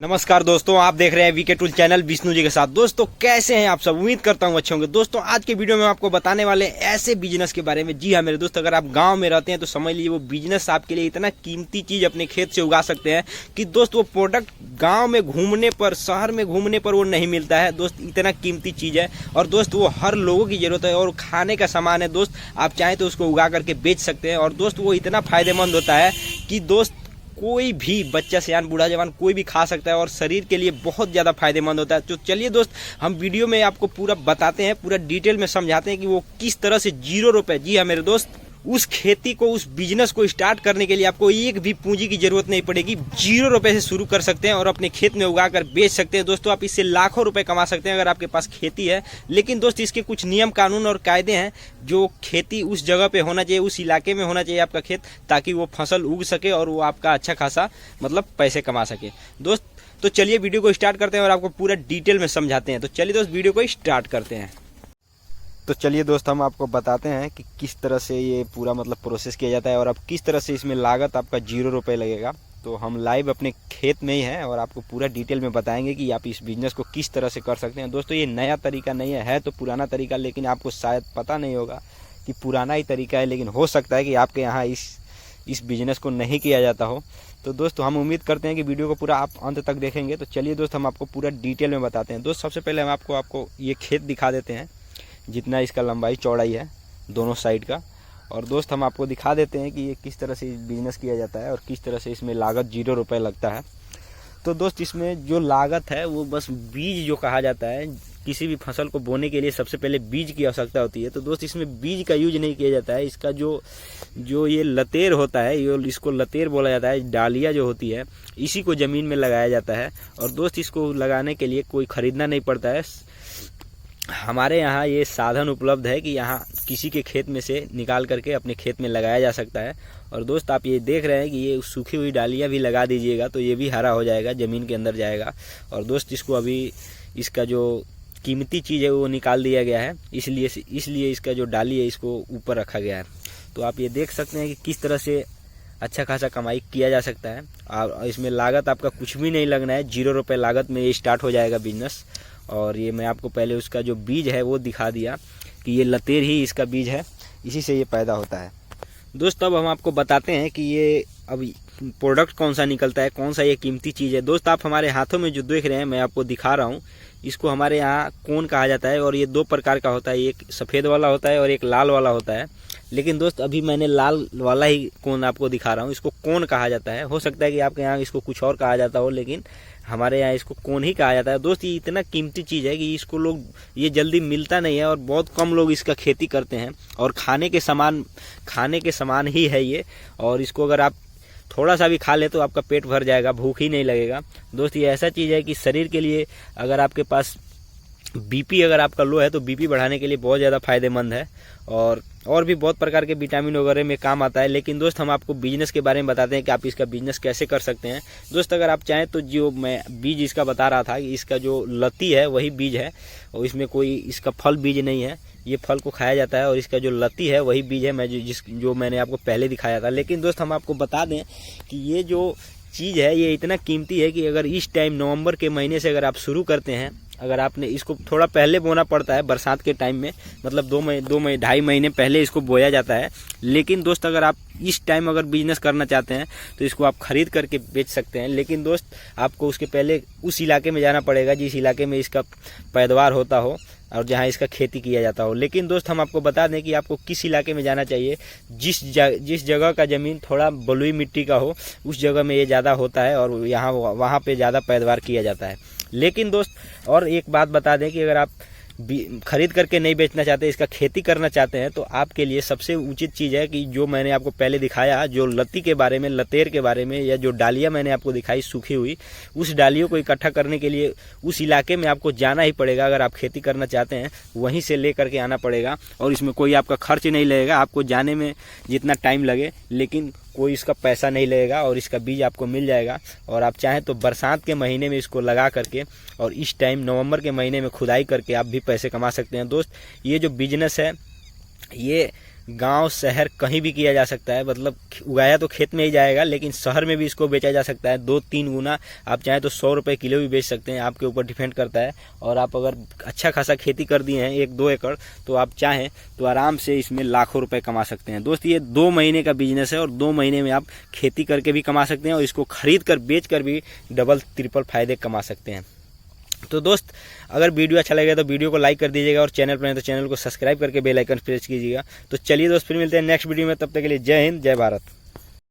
नमस्कार दोस्तों, आप देख रहे हैं VK tool channel Vishnu ji के साथ। दोस्तों कैसे हैं आप सब? उम्मीद करता हूं अच्छे होंगे। दोस्तों आज के वीडियो में आपको बताने वाले ऐसे बिजनेस के बारे में। जी हाँ मेरे दोस्त, अगर आप गांव में रहते हैं तो समझ लीजिए वो बिजनेस आपके लिए इतना कीमती चीज अपने खेत से उगा सकते हैं कि दोस्त वो प्रोडक्ट गाँव में घूमने पर, शहर में घूमने पर वो नहीं मिलता है। दोस्त इतना कीमती चीज है और दोस्त वो हर लोगों की जरूरत है और खाने का सामान है। दोस्त आप चाहें तो उसको उगा करके बेच सकते हैं और दोस्त वो इतना फायदेमंद होता है कि दोस्त कोई भी बच्चा, सियान, बूढ़ा, जवान कोई भी खा सकता है और शरीर के लिए बहुत ज़्यादा फायदेमंद होता है। तो चलिए दोस्त, हम वीडियो में आपको पूरा बताते हैं, पूरा डिटेल में समझाते हैं कि वो किस तरह से 0 रुपये, जी हाँ मेरे दोस्त, उस खेती को, उस बिजनेस को स्टार्ट करने के लिए आपको एक भी पूंजी की जरूरत नहीं पड़ेगी। 0 रुपये से शुरू कर सकते हैं और अपने खेत में उगा कर बेच सकते हैं। दोस्तों आप इससे लाखों रुपए कमा सकते हैं अगर आपके पास खेती है। लेकिन दोस्त इसके कुछ नियम, कानून और कायदे हैं। जो खेती उस जगह पे होना चाहिए, उस इलाके में होना चाहिए आपका खेत, ताकि वो फसल उग सके और वो आपका अच्छा खासा पैसे कमा सके। दोस्त तो चलिए वीडियो को स्टार्ट करते हैं और आपको पूरा डिटेल में समझाते हैं। तो चलिए दोस्त वीडियो को स्टार्ट करते हैं। तो चलिए दोस्त, हम आपको बताते हैं कि किस तरह से ये पूरा प्रोसेस किया जाता है और अब किस तरह से इसमें लागत आपका 0 रुपये लगेगा। तो हम लाइव अपने खेत में ही हैं और आपको पूरा डिटेल में बताएंगे कि आप इस बिज़नेस को किस तरह से कर सकते हैं। दोस्तों ये नया तरीका नहीं है तो पुराना तरीका, लेकिन आपको शायद पता नहीं होगा कि पुराना ही तरीका है, लेकिन हो सकता है कि आपके यहाँ इस बिज़नेस को नहीं किया जाता हो। तो दोस्तों हम उम्मीद करते हैं कि वीडियो को पूरा आप अंत तक देखेंगे। तो चलिए दोस्त, हम आपको पूरा डिटेल में बताते हैं। दोस्त सबसे पहले हम आपको ये खेत दिखा देते हैं, जितना इसका लंबाई चौड़ाई है दोनों साइड का। और दोस्त हम आपको दिखा देते हैं कि ये किस तरह से बिजनेस किया जाता है और किस तरह से इसमें लागत 0 रुपये लगता है। तो दोस्त इसमें जो लागत है वो बस बीज जो कहा जाता है, किसी भी फसल को बोने के लिए सबसे पहले बीज की आवश्यकता होती है। तो दोस्त इसमें बीज का यूज नहीं किया जाता है। इसका जो ये लतेर होता है, इसको लतेर बोला जाता है, डालियाँ जो होती है, इसी को ज़मीन में लगाया जाता है। और दोस्त इसको लगाने के लिए कोई ख़रीदना नहीं पड़ता है। हमारे यहाँ ये साधन उपलब्ध है कि यहाँ किसी के खेत में से निकाल करके अपने खेत में लगाया जा सकता है। और दोस्त आप ये देख रहे हैं कि ये सूखी हुई डालियाँ भी लगा दीजिएगा तो ये भी हरा हो जाएगा, ज़मीन के अंदर जाएगा। और दोस्त इसको अभी इसका जो कीमती चीज़ है वो निकाल दिया गया है, इसलिए इसका जो डाली है इसको ऊपर रखा गया है। तो आप ये देख सकते हैं कि किस तरह से अच्छा खासा कमाई किया जा सकता है। और इसमें लागत आपका कुछ भी नहीं लगना है, 0 रुपये लागत में ये स्टार्ट हो जाएगा बिजनेस। और ये मैं आपको पहले उसका जो बीज है वो दिखा दिया कि ये लतेर ही इसका बीज है, इसी से ये पैदा होता है। दोस्त अब हम आपको बताते हैं कि ये अब प्रोडक्ट कौन सा निकलता है, कौन सा ये कीमती चीज़ है। दोस्त आप हमारे हाथों में जो देख रहे हैं, मैं आपको दिखा रहा हूँ, इसको हमारे यहाँ कोन कहा जाता है। और ये 2 प्रकार का होता है, एक सफ़ेद वाला होता है और एक लाल वाला होता है। लेकिन दोस्त अभी मैंने लाल वाला ही कोन आपको दिखा रहा हूँ, इसको कोन कहा जाता है। हो सकता है कि आपके यहाँ इसको कुछ और कहा जाता हो, लेकिन हमारे यहाँ इसको कोन ही कहा जाता है। दोस्त ये इतना कीमती चीज़ है कि इसको लोग, ये जल्दी मिलता नहीं है और बहुत कम लोग इसका खेती करते हैं। और खाने के समान ही है ये। और इसको अगर आप थोड़ा सा भी खा ले तो आपका पेट भर जाएगा, भूख ही नहीं लगेगा। दोस्त ये ऐसा चीज़ है कि शरीर के लिए, अगर आपके पास बीपी अगर आपका लो है तो बीपी बढ़ाने के लिए बहुत ज़्यादा फायदेमंद है। और भी बहुत प्रकार के विटामिन वगैरह में काम आता है। लेकिन दोस्त हम आपको बिजनेस के बारे में बताते हैं कि आप इसका बिजनेस कैसे कर सकते हैं। दोस्त अगर आप चाहें तो जो मैं बीज इसका बता रहा था कि इसका जो लती है वही बीज है और इसमें कोई इसका फल बीज नहीं है। ये फल को खाया जाता है और इसका जो लती है वही बीज है, मैं जो मैंने आपको पहले दिखाया था। लेकिन दोस्त हम आपको बता दें कि ये जो चीज़ है ये इतना कीमती है कि अगर इस टाइम नवंबर के महीने से अगर आप शुरू करते हैं, अगर आपने इसको थोड़ा पहले बोना पड़ता है, बरसात के टाइम में, 2-2.5 महीने पहले इसको बोया जाता है। लेकिन दोस्त अगर आप इस टाइम अगर बिजनेस करना चाहते हैं तो इसको आप खरीद करके बेच सकते हैं। लेकिन दोस्त आपको उसके पहले उस इलाके में जाना पड़ेगा जिस इलाके में इसका पैदावार होता हो और जहाँ इसका खेती किया जाता हो। लेकिन दोस्त हम आपको बता दें कि आपको किस इलाके में जाना चाहिए, जिस जगह का ज़मीन थोड़ा बलुई मिट्टी का हो, उस जगह में ये ज़्यादा होता है और वहाँ पे ज़्यादा पैदावार किया जाता है। लेकिन दोस्त और एक बात बता दें कि अगर आप खरीद करके नहीं बेचना चाहते, इसका खेती करना चाहते हैं, तो आपके लिए सबसे उचित चीज़ है कि जो मैंने आपको पहले दिखाया, जो लती के बारे में, लतेर के बारे में, या जो डालियाँ मैंने आपको दिखाई सूखी हुई, उस डालियों को इकट्ठा करने के लिए उस इलाके में आपको जाना ही पड़ेगा। अगर आप खेती करना चाहते हैं वहीं से ले करके आना पड़ेगा और इसमें कोई आपका खर्च नहीं लगेगा। आपको जाने में जितना टाइम लगे, लेकिन कोई इसका पैसा नहीं लगेगा और इसका बीज आपको मिल जाएगा। और आप चाहें तो बरसात के महीने में इसको लगा करके और इस टाइम नवंबर के महीने में खुदाई करके आप भी पैसे कमा सकते हैं। दोस्त ये जो बिजनेस है ये गांव शहर कहीं भी किया जा सकता है, मतलब उगाया तो खेत में ही जाएगा, लेकिन शहर में भी इसको बेचा जा सकता है 2-3 गुना। आप चाहें तो 100 रुपये किलो भी बेच सकते हैं, आपके ऊपर डिपेंड करता है। और आप अगर अच्छा खासा खेती कर दिए हैं 1-2 एकड़, तो आप चाहें तो आराम से इसमें लाखों रुपए कमा सकते हैं। दोस्त ये 2 महीने का बिजनेस है और 2 महीने में आप खेती करके भी कमा सकते हैं और इसको खरीद कर बेच कर भी डबल ट्रिपल फायदे कमा सकते हैं। तो दोस्त अगर वीडियो अच्छा लगेगा तो वीडियो को लाइक कर दीजिएगा और चैनल पर है तो चैनल को सब्सक्राइब करके बेल आइकन प्रेस कीजिएगा। तो चलिए दोस्त फिर मिलते हैं नेक्स्ट वीडियो में, तब तक के लिए जय हिंद जय भारत।